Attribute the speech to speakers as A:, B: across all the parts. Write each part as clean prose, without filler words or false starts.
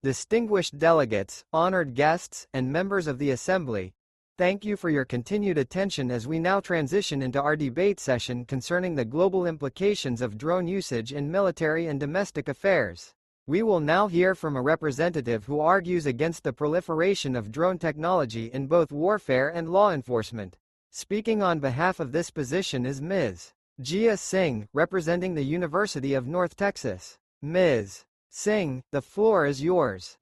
A: Distinguished delegates, honored guests, and members of the Assembly, thank you for your continued attention as we now transition into our debate session concerning the global implications of drone usage in military and domestic affairs. We will now hear from a representative who argues against the proliferation of drone technology in both warfare and law enforcement. Speaking on behalf of this position is Ms. Jia Singh, representing the University of North Texas. Ms. Singh, the floor is yours.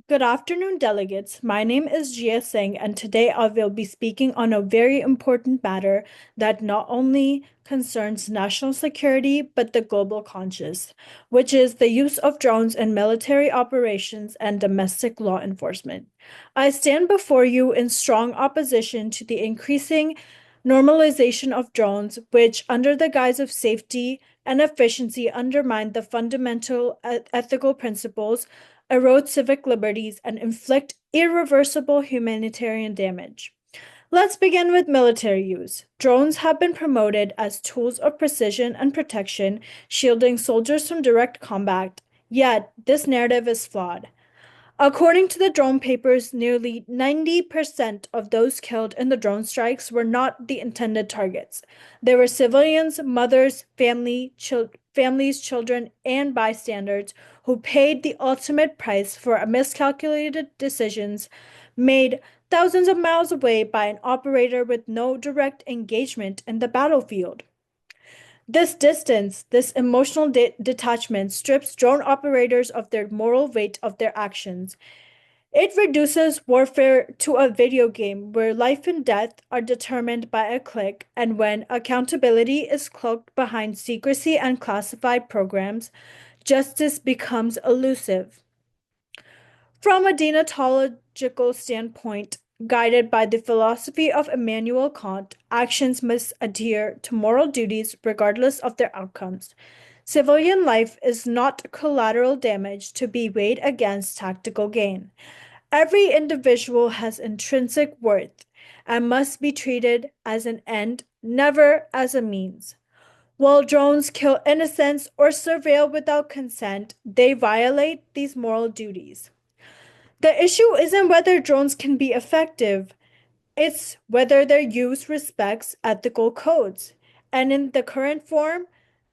B: Good afternoon, delegates. My name is Jia Singh, and today I will be speaking on a very important matter that not only concerns national security but the global conscious, which is the use of drones in military operations and domestic law enforcement. I stand before you in strong opposition to the increasing normalization of drones, which, under the guise of safety and efficiency, undermine the fundamental ethical principles, erode civic liberties, and inflict irreversible humanitarian damage. Let's begin with military use. Drones have been promoted as tools of precision and protection, shielding soldiers from direct combat. Yet, this narrative is flawed. According to the drone papers, nearly 90% of those killed in the drone strikes were not the intended targets. They were civilians, mothers, families, children, and bystanders who paid the ultimate price for miscalculated decisions made thousands of miles away by an operator with no direct engagement in the battlefield. This distance, this emotional detachment, strips drone operators of their moral weight of their actions. It reduces warfare to a video game where life and death are determined by a click, and when accountability is cloaked behind secrecy and classified programs, justice becomes elusive. From a deontological standpoint, guided by the philosophy of Immanuel Kant, actions must adhere to moral duties regardless of their outcomes. Civilian life is not collateral damage to be weighed against tactical gain. Every individual has intrinsic worth and must be treated as an end, never as a means. While drones kill innocents or surveil without consent, they violate these moral duties. The issue isn't whether drones can be effective, it's whether their use respects ethical codes. And in the current form,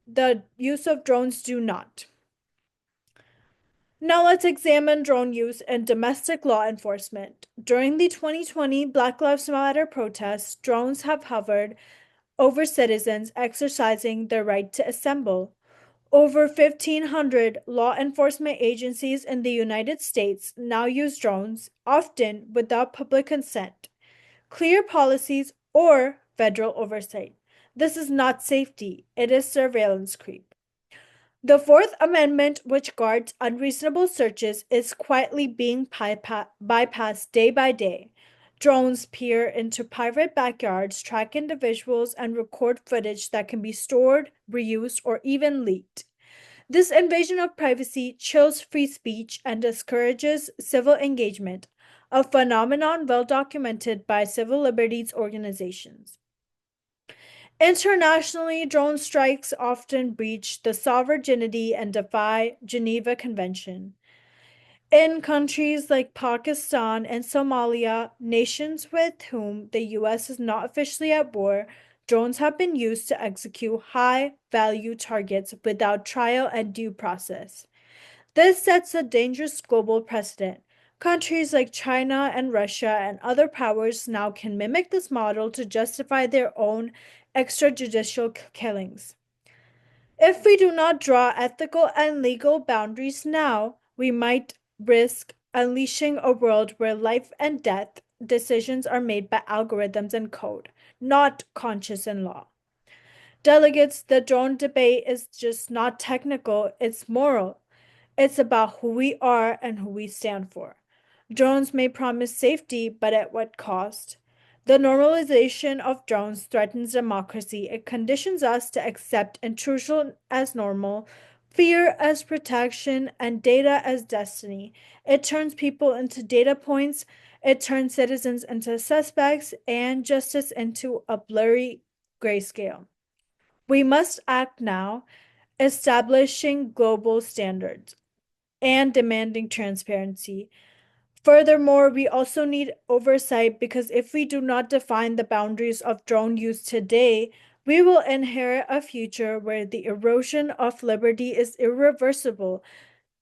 B: the use of drones do not. Now let's examine drone use in domestic law enforcement. During the 2020 Black Lives Matter protests, drones have hovered over citizens exercising their right to assemble. Over 1,500 law enforcement agencies in the United States now use drones, often without public consent, clear policies, or federal oversight. This is not safety, it is surveillance creep. The Fourth Amendment, which guards unreasonable searches, is quietly being bypassed day by day. Drones peer into private backyards, track individuals, and record footage that can be stored, reused, or even leaked. This invasion of privacy chills free speech and discourages civil engagement, a phenomenon well documented by civil liberties organizations. Internationally, drone strikes often breach the sovereignty and defy Geneva Convention. In countries like Pakistan and Somalia, nations with whom the US is not officially at war, drones have been used to execute high-value targets without trial and due process. This sets a dangerous global precedent. Countries like China and Russia and other powers now can mimic this model to justify their own extrajudicial killings. If we do not draw ethical and legal boundaries now, we might risk unleashing a world where life and death decisions are made by algorithms and code, not conscious in law. Delegates, the drone debate is just not technical, it's moral. It's about who we are and who we stand for. Drones may promise safety, but at what cost? The normalization of drones threatens democracy. It conditions us to accept intrusion as normal, fear as protection, and data as destiny. It turns people into data points, it turns citizens into suspects, and justice into a blurry grayscale. We must act now, establishing global standards. and demanding transparency. Furthermore, we also need oversight because if we do not define the boundaries of drone use today, we will inherit a future where the erosion of liberty is irreversible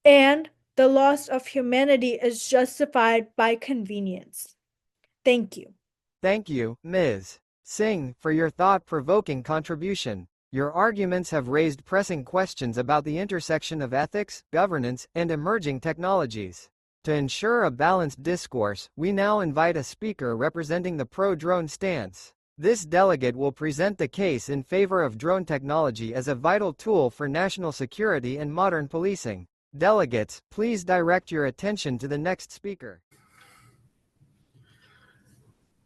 B: and the loss of humanity is justified by convenience. Thank you.
A: Thank you, Ms. Singh, for your thought-provoking contribution. Your arguments have raised pressing questions about the intersection of ethics, governance, and emerging technologies. To ensure a balanced discourse, we now invite a speaker representing the pro-drone stance. This delegate will present the case in favor of drone technology as a vital tool for national security and modern policing. Delegates, please direct your attention to the next speaker.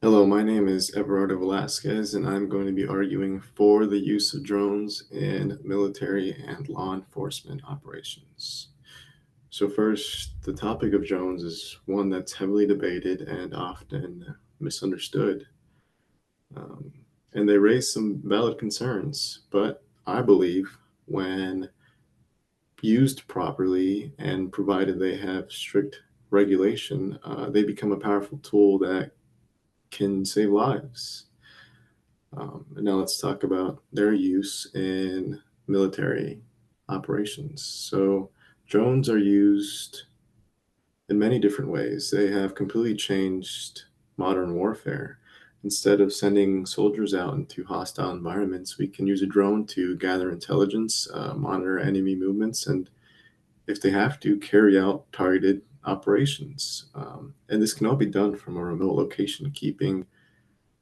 C: Hello, my name is Everardo Velasquez, and I'm going to be arguing for the use of drones in military and law enforcement operations. So first, the topic of drones is one that's heavily debated and often misunderstood. And they raise some valid concerns, but I believe when used properly and provided they have strict regulation, they become a powerful tool that can save lives. And now let's talk about their use in military operations. So drones are used in many different ways. They have completely changed modern warfare. Instead of sending soldiers out into hostile environments, we can use a drone to gather intelligence, monitor enemy movements, and if they have to, carry out targeted operations. And this can all be done from a remote location, keeping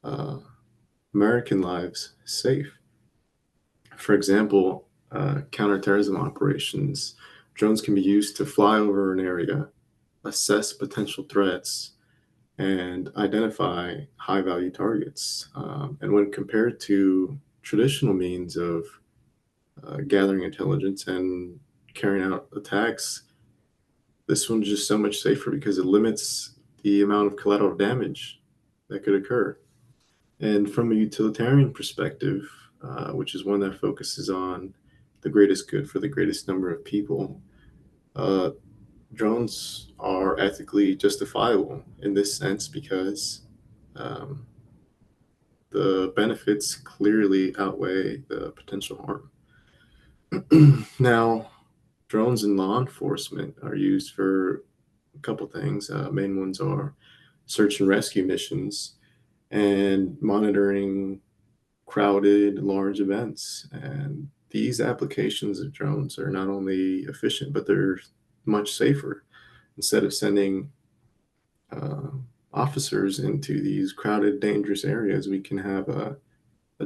C: uh, American lives safe. For example, counterterrorism operations, drones can be used to fly over an area, assess potential threats, and identify high value targets. And when compared to traditional means of gathering intelligence and carrying out attacks, this one's just so much safer because it limits the amount of collateral damage that could occur. And from a utilitarian perspective, which is one that focuses on the greatest good for the greatest number of people, uh, drones are ethically justifiable in this sense because um, the benefits clearly outweigh the potential harm. Now, drones in law enforcement are used for a couple things. Main ones are search and rescue missions and monitoring crowded, large events. And these applications of drones are not only efficient, but they're much safer. Instead of sending uh, officers into these crowded, dangerous areas, we can have a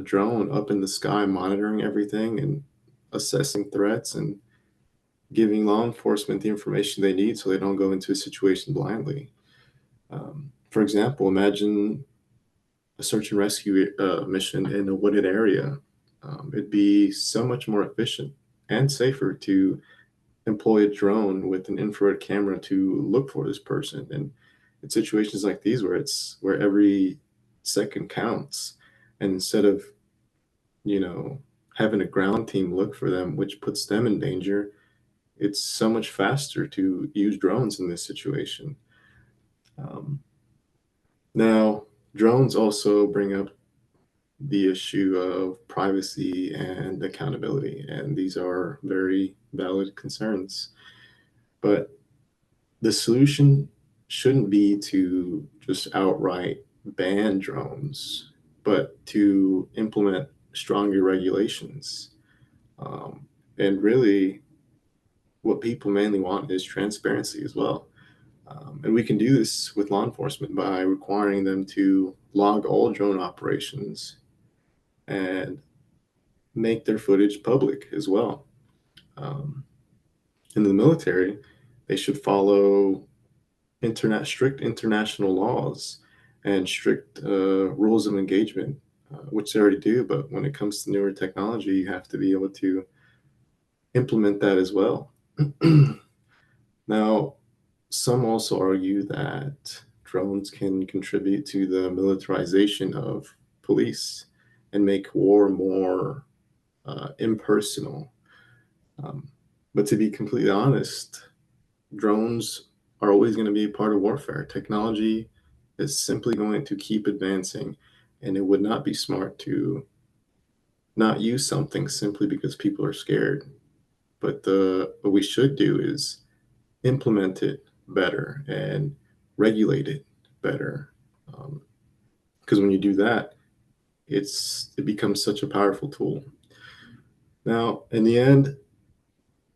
C: drone up in the sky monitoring everything and assessing threats and giving law enforcement the information they need so they don't go into a situation blindly. For example, imagine a search and rescue mission in a wooded area. It'd be so much more efficient and safer to employ a drone with an infrared camera to look for this person. And in situations like these, where every second counts, and instead of having a ground team look for them, which puts them in danger, it's so much faster to use drones in this situation. Um, Now, drones also bring up the issue of privacy and accountability, and these are very valid concerns. But the solution shouldn't be to just outright ban drones, but to implement stronger regulations. Um, and really, what people mainly want is transparency as well. And we can do this with law enforcement by requiring them to log all drone operations and make their footage public as well. Um, in the military, they should follow strict international laws and strict rules of engagement, which they already do. But when it comes to newer technology, you have to be able to implement that as well. Now, some also argue that drones can contribute to the militarization of police and make war more impersonal. Um, but to be completely honest, drones are always going to be a part of warfare. Technology is simply going to keep advancing, and it would not be smart to not use something simply because people are scared. But what we should do is implement it better and regulate it better. Because when you do that, it becomes such a powerful tool. Now, in the end,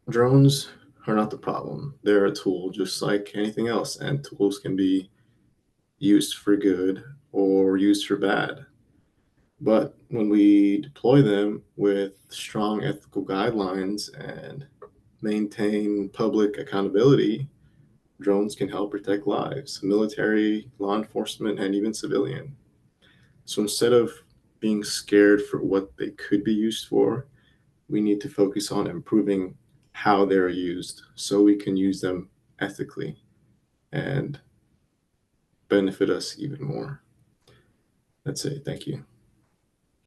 C: drones are not the problem. They're a tool just like anything else, and tools can be used for good or used for bad. But when we deploy them with strong ethical guidelines and maintain public accountability, drones can help protect lives, military, law enforcement, and even civilian. So instead of being scared for what they could be used for, we need to focus on improving how they're used so we can use them ethically and benefit us even more. That's it. Thank you.